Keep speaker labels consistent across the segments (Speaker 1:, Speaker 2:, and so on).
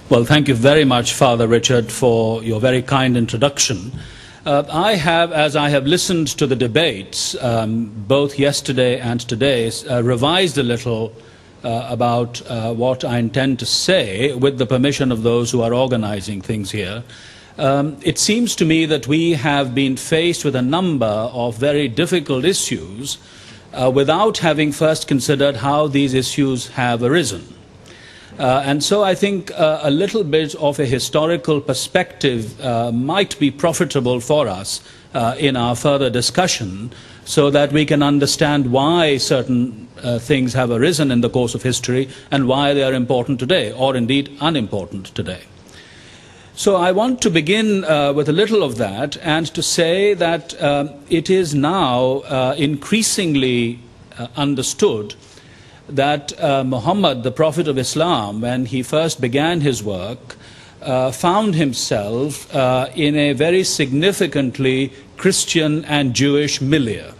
Speaker 1: Well, thank you very much, Father Richard, for your very kind introduction. I have, as I have listened to the debates, both yesterday and today, revised a little about what I intend to say, with the permission of those who are organizing things here. It seems to me that we have been faced with a number of very difficult issues without having first considered how these issues have arisen. And so I think a little bit of a historical perspective might be profitable for us in our further discussion, so that we can understand why certain things have arisen in the course of history and why they are important today, or indeed unimportant today. So I want to begin with a little of that, and to say that it is now increasingly understood that Muhammad, the Prophet of Islam, when he first began his work, found himself in a very significantly Christian and Jewish milieu.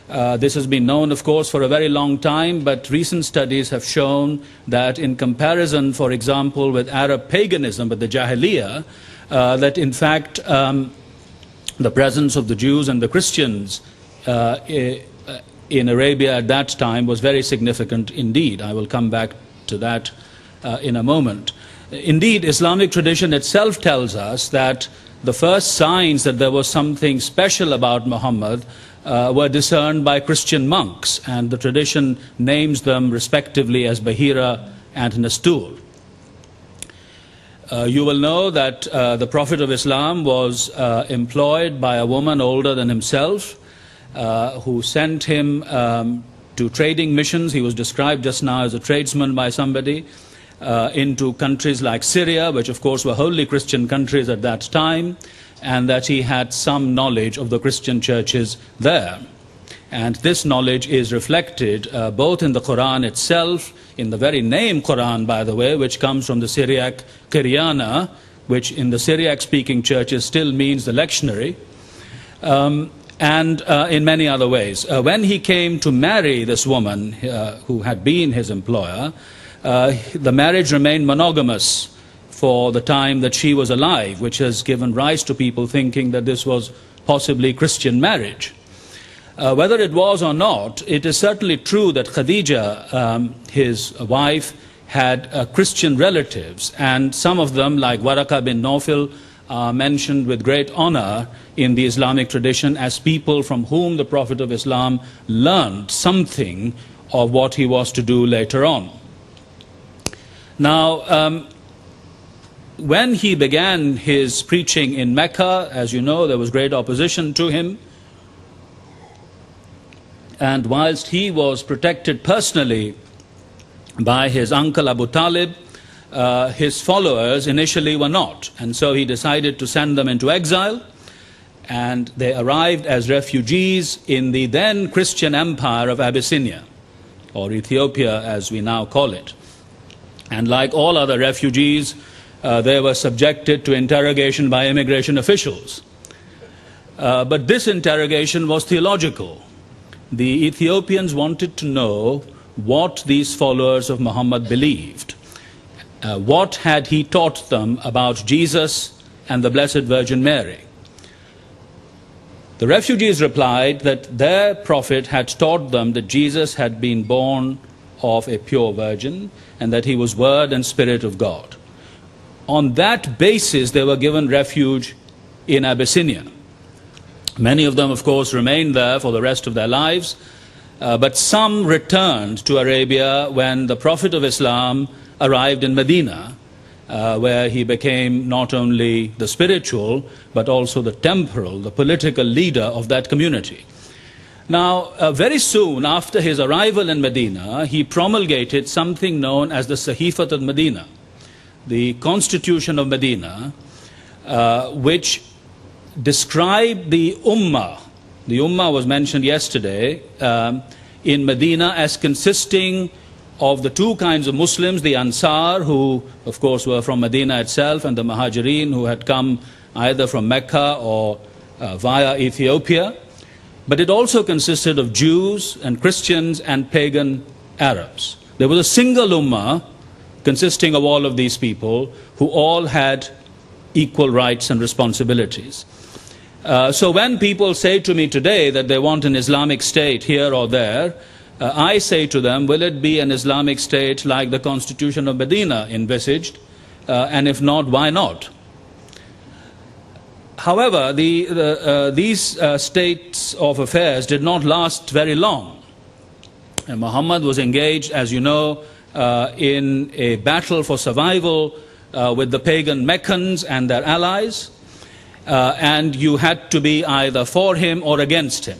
Speaker 1: This has been known, of course, for a very long time, but recent studies have shown that in comparison, for example, with Arab paganism, with the Jahiliyyah, that in fact the presence of the Jews and the Christians in Arabia at that time was very significant indeed. I will come back to that in a moment. Indeed, Islamic tradition itself tells us that the first signs that there was something special about Muhammad were discerned by Christian monks, and the tradition names them respectively as Bahira and Nastur. You will know that the Prophet of Islam was employed by a woman older than himself, who sent him to trading missions. He was described just now as a tradesman by somebody, into countries like Syria, which of course were wholly Christian countries at that time, and that he had some knowledge of the Christian churches there. And this knowledge is reflected both in the Quran itself, in the very name Quran, by the way, which comes from the Syriac Kiryana, which in the Syriac-speaking churches still means the lectionary, and in many other ways. When he came to marry this woman who had been his employer, the marriage remained monogamous for the time that she was alive, which has given rise to people thinking that this was possibly Christian marriage. Whether it was or not, it is certainly true that Khadija, his wife, had Christian relatives, and some of them, like Waraka bin Nawfal, are mentioned with great honor in the Islamic tradition as people from whom the Prophet of Islam learned something of what he was to do later on. Now, when he began his preaching in Mecca, as you know, there was great opposition to him. And whilst he was protected personally by his uncle Abu Talib, his followers initially were not. And so he decided to send them into exile, and they arrived as refugees in the then Christian empire of Abyssinia, or Ethiopia as we now call it. And like all other refugees, they were subjected to interrogation by immigration officials. But this interrogation was theological. The Ethiopians wanted to know what these followers of Muhammad believed. What had he taught them about Jesus and the Blessed Virgin Mary? The refugees replied that their prophet had taught them that Jesus had been born of a pure virgin and that he was Word and Spirit of God. On that basis, they were given refuge in Abyssinia. Many of them, of course, remained there for the rest of their lives, but some returned to Arabia when the Prophet of Islam arrived in Medina, where he became not only the spiritual, but also the temporal, the political leader of that community. Now, very soon after his arrival in Medina, he promulgated something known as the Sahifat al-Medina, the Constitution of Medina, which described the Ummah. The Ummah was mentioned yesterday in Medina as consisting of the two kinds of Muslims, the Ansar, who of course were from Medina itself, and the Muhajirin, who had come either from Mecca or via Ethiopia. But it also consisted of Jews and Christians and pagan Arabs. There was a single Ummah consisting of all of these people who all had equal rights and responsibilities. So when people say to me today that they want an Islamic state here or there, I say to them, will it be an Islamic state like the Constitution of Medina envisaged? And if not, why not? However, these states of affairs did not last very long. And Muhammad was engaged, as you know, in a battle for survival with the pagan Meccans and their allies, and you had to be either for him or against him.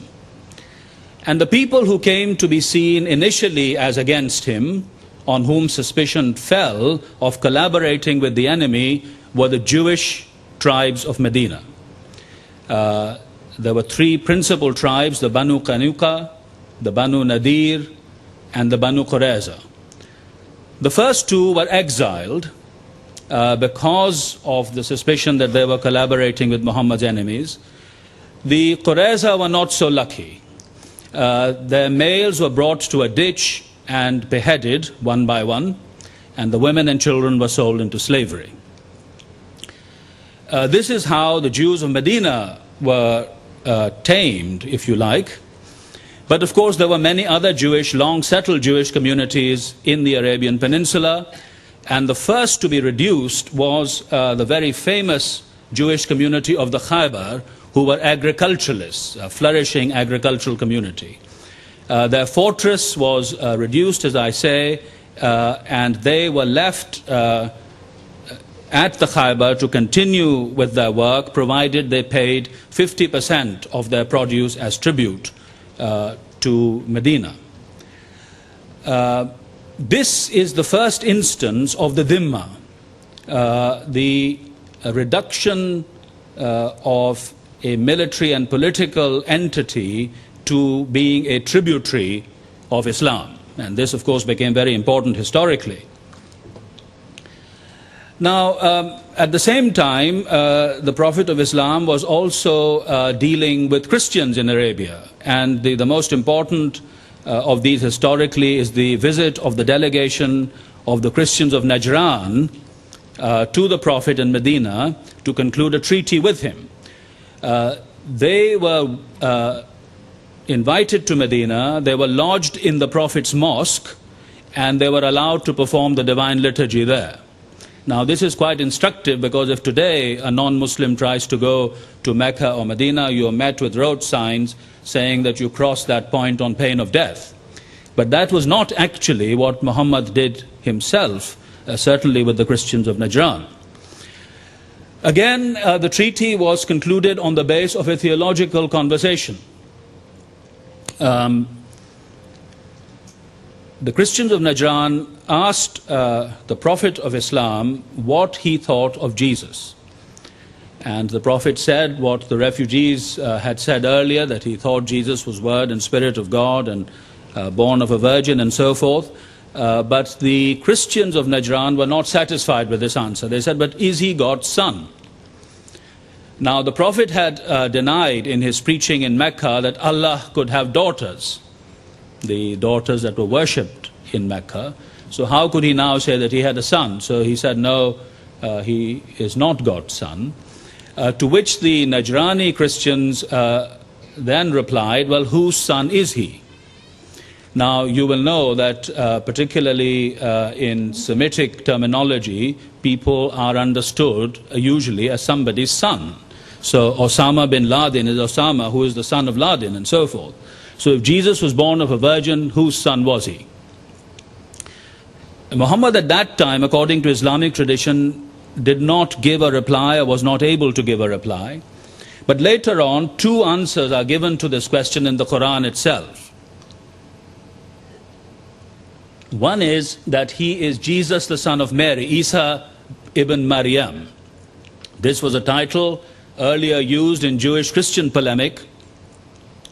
Speaker 1: And the people who came to be seen initially as against him, on whom suspicion fell of collaborating with the enemy, were the Jewish tribes of Medina. There were three principal tribes, the Banu Qanuqa, the Banu Nadir, and the Banu Qurayza. The first two were exiled because of the suspicion that they were collaborating with Muhammad's enemies. The Qurayza were not so lucky. Their males were brought to a ditch and beheaded one by one, and the women and children were sold into slavery. This is how the Jews of Medina were tamed, if you like. But of course there were many other long-settled Jewish communities in the Arabian Peninsula, and the first to be reduced was the very famous Jewish community of the Khaybar, who were agriculturalists, a flourishing agricultural community. Their fortress was reduced, as I say, and they were left at the Khaybar to continue with their work, provided they paid 50% of their produce as tribute to Medina. This is the first instance of the dhimma, the reduction of a military and political entity to being a tributary of Islam. And this, of course, became very important historically. Now, at the same time, the Prophet of Islam was also dealing with Christians in Arabia. And the most important of these historically is the visit of the delegation of the Christians of Najran to the Prophet in Medina to conclude a treaty with him. They were invited to Medina, they were lodged in the Prophet's mosque, and they were allowed to perform the divine liturgy there. Now this is quite instructive, because if today a non-Muslim tries to go to Mecca or Medina, you are met with road signs saying that you cross that point on pain of death. But that was not actually what Muhammad did himself, certainly with the Christians of Najran. Again, the treaty was concluded on the base of a theological conversation. The Christians of Najran asked the Prophet of Islam what he thought of Jesus. And the Prophet said what the refugees had said earlier, that he thought Jesus was Word and Spirit of God and born of a virgin and so forth. But the Christians of Najran were not satisfied with this answer. They said, but is he God's son? Now the Prophet had denied in his preaching in Mecca that Allah could have daughters, the daughters that were worshipped in Mecca. So how could he now say that he had a son? So he said, no, he is not God's son. To which the Najrani Christians then replied, well, whose son is he? Now you will know that particularly in Semitic terminology, people are understood usually as somebody's son. So Osama bin Laden is Osama, who is the son of Laden, and so forth. So if Jesus was born of a virgin, whose son was he? Muhammad at that time, according to Islamic tradition, did not give a reply, or was not able to give a reply. But later on, two answers are given to this question in the Quran itself. One is that he is Jesus, the son of Mary, Isa ibn Maryam. This was a title earlier used in Jewish-Christian polemic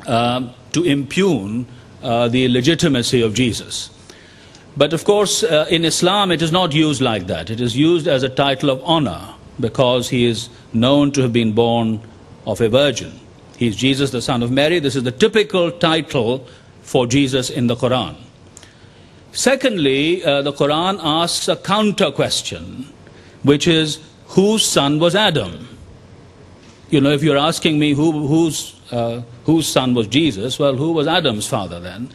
Speaker 1: to impugn the legitimacy of Jesus. But of course, in Islam, it is not used like that. It is used as a title of honor, because he is known to have been born of a virgin. He is Jesus, the son of Mary. This is the typical title for Jesus in the Quran. Secondly, the Quran asks a counter question, which is, whose son was Adam? You know, if you're asking me whose son was Jesus, well, who was Adam's father then?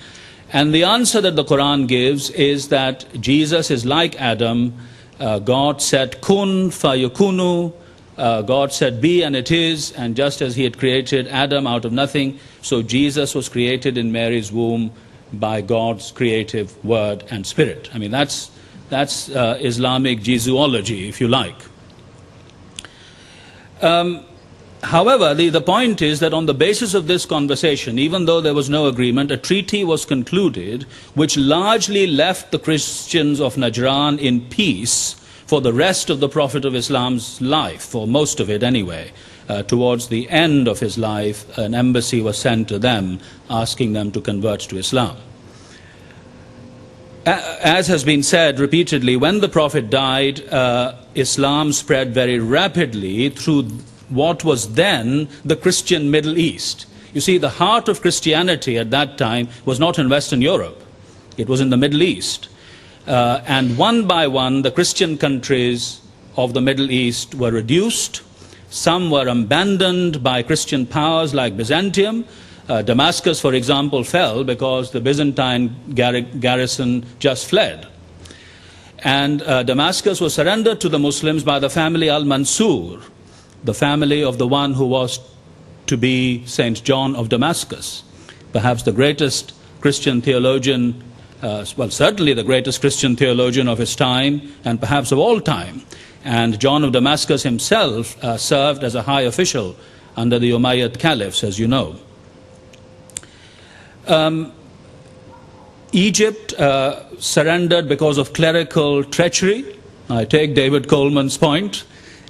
Speaker 1: And the answer that the Quran gives is that Jesus is like Adam. God said, kun fayakunu. God said, be, and it is. And just as he had created Adam out of nothing, so Jesus was created in Mary's womb by God's creative word and spirit. I mean, that's Islamic Jesuology, if you like. However, the point is that on the basis of this conversation, even though there was no agreement, a treaty was concluded which largely left the Christians of Najran in peace for the rest of the Prophet of Islam's life, for most of it anyway. Towards the end of his life, an embassy was sent to them asking them to convert to Islam. As has been said repeatedly, when the Prophet died, Islam spread very rapidly through what was then the Christian Middle East. You see, the heart of Christianity at that time was not in Western Europe. It was in the Middle East. And one by one, the Christian countries of the Middle East were reduced. Some were abandoned by Christian powers like Byzantium. Damascus, for example, fell because the Byzantine garrison just fled. And Damascus was surrendered to the Muslims by the family Al-Mansur, the family of the one who was to be Saint John of Damascus, perhaps the greatest Christian theologian, well, certainly the greatest Christian theologian of his time, and perhaps of all time. And John of Damascus himself served as a high official under the Umayyad caliphs, as you know. Egypt surrendered because of clerical treachery. I take David Coleman's point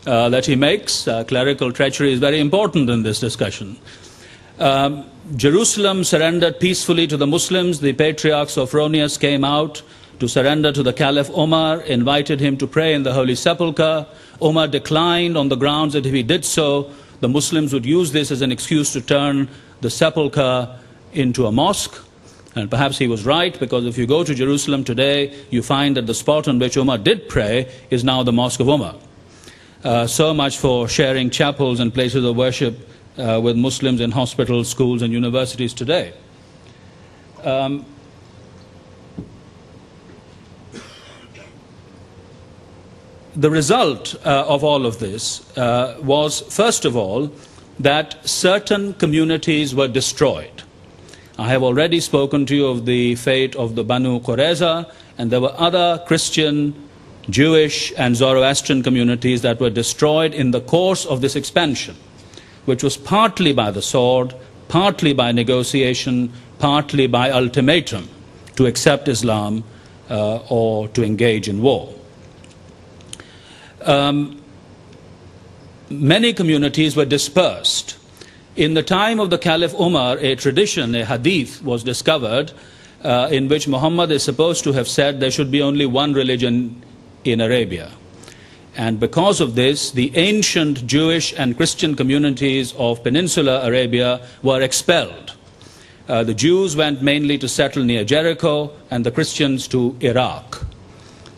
Speaker 1: that he makes. Clerical treachery is very important in this discussion. Jerusalem surrendered peacefully to the Muslims. The patriarch Sophronius came out to surrender to the Caliph Omar, invited him to pray in the Holy Sepulchre. Omar declined on the grounds that if he did so, the Muslims would use this as an excuse to turn the sepulchre into a mosque. And perhaps he was right, because if you go to Jerusalem today, you find that the spot on which Omar did pray is now the Mosque of Omar. So much for sharing chapels and places of worship with Muslims in hospitals, schools and universities today. The result of all of this was, first of all, that certain communities were destroyed. I have already spoken to you of the fate of the Banu Qurayza, and there were other Christian, Jewish and Zoroastrian communities that were destroyed in the course of this expansion, which was partly by the sword, partly by negotiation, partly by ultimatum to accept Islam or to engage in war. Many communities were dispersed. In the time of the Caliph Umar, a tradition, a hadith, was discovered in which Muhammad is supposed to have said there should be only one religion in Arabia. And because of this, the ancient Jewish and Christian communities of Peninsular Arabia were expelled. The Jews went mainly to settle near Jericho, and the Christians to Iraq.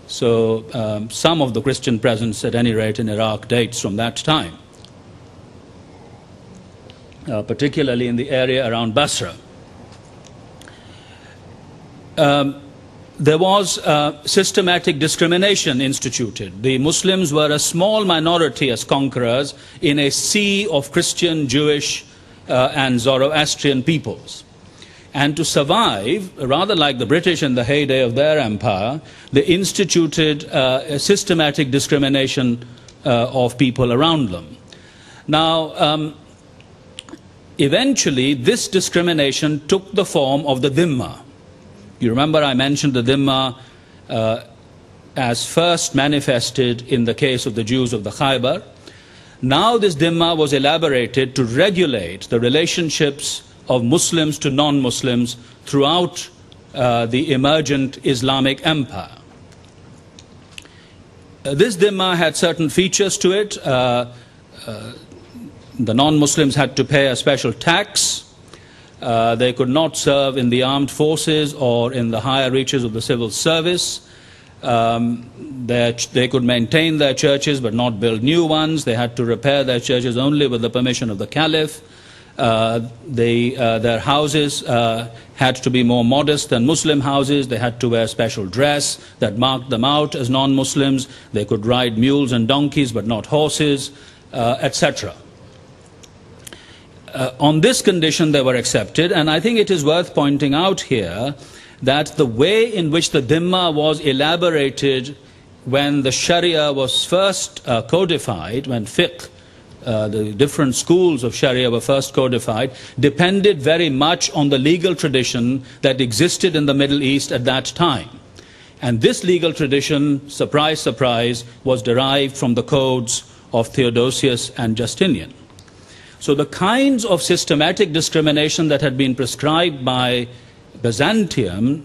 Speaker 1: So some of the Christian presence, at any rate, in Iraq dates from that time, particularly in the area around Basra. There was systematic discrimination instituted. The Muslims were a small minority as conquerors in a sea of Christian, Jewish, and Zoroastrian peoples. And to survive, rather like the British in the heyday of their empire, they instituted a systematic discrimination of people around them. Now, eventually, this discrimination took the form of the dhimma. You remember I mentioned the dhimma as first manifested in the case of the Jews of the Khaybar. Now this dhimma was elaborated to regulate the relationships of Muslims to non-Muslims throughout the emergent Islamic empire. This dhimma had certain features to it. The non-Muslims had to pay a special tax. They could not serve in the armed forces or in the higher reaches of the civil service. They could maintain their churches but not build new ones. They had to repair their churches only with the permission of the caliph. Their houses had to be more modest than Muslim houses. They had to wear special dress that marked them out as non-Muslims. They could ride mules and donkeys but not horses, etc. On this condition they were accepted, and I think it is worth pointing out here that the way in which the Dhimma was elaborated when the Sharia was first codified, when fiqh, the different schools of Sharia were first codified, depended very much on the legal tradition that existed in the Middle East at that time. And this legal tradition, surprise, surprise, was derived from the codes of Theodosius and Justinian. So the kinds of systematic discrimination that had been prescribed by Byzantium